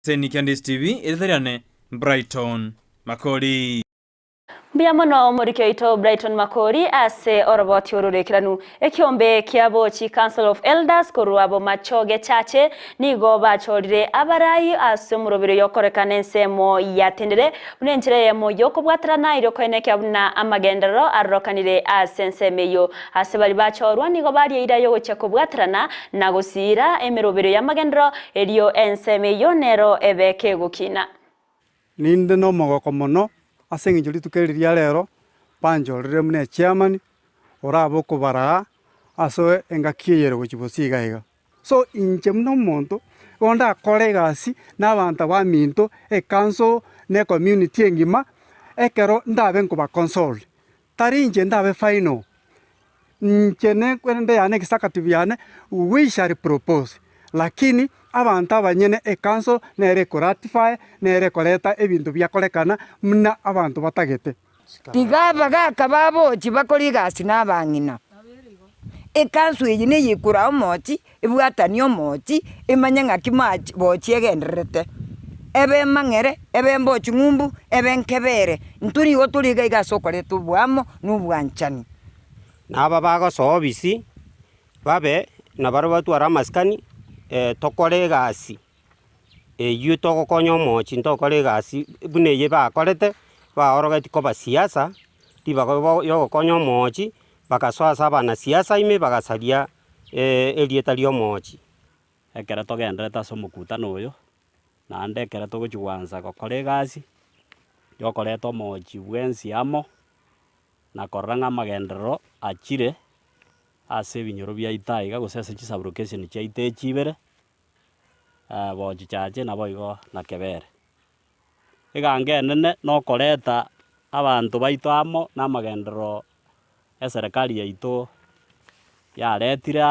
Seni Candice TV ithirane Brighton Makori. Mbia mono murikio ito Brighton Makori ase oroboti ururekiranu ekiombe kiabochi Council of Elders koruabo machoge chache nigo bachorire abarai ase murobiro yokorekana ensemo yatendere unenjire yemo yokobwatrana irokoene kyabuna amagendero arrokanire ase ensemeyo ase bali bachorwa nigo bari ira yogocha kobwatrana na gusira emirobiro y'amagendero eriyo ensemeyo nero ebeke gukina ninde no mogoko mono ase ng'encho tukeriria rero banchorire mune chairman orabo kobara aso engaki eyere gochibosi iga so inche muna omonto gonda akore egasi n'abanto baminto ekanso ne community engima ekero ndabe nkobaconsole tari inche ndabe final inche nekwende yane executive yane we shall propose lakini abantu abanyene ekanso nere koratify nere koreta ebintu byakorekana muna abantu batagete tigaba gaka babochi bakori gasi n'abang'ina ekanso eyi neyikura omochi ebwatani omochi emanya ng'aki machi bochi egendererete ebe mang'ere ebe mbochi ng'umbu ebe nkebere nturi igo turiga igase okoreta obwamo n'obwanchani naba bagosoa obisi babe nabaro batwara amasikani tokore egasi eywo togokonya omochi ntokore egasi buna eye bakorete baorogeti koba siasa tibago yogokonya omochi bagasoa ase abanasiasa ime bagasaria erieta ria omochi ekero togenderete ase omokutano oyo naende ekero togochi gwansa gokora egasi yokoreta omochi bwensi amo na korora ng'a amagenderero achire ase ebinyoro biaito iga gose ase chisublocation chiaito echibere bochi chache nabo igo na kebere eganga enene nokoreta abanto baito amo na amagenderero eserekari yaito yaretire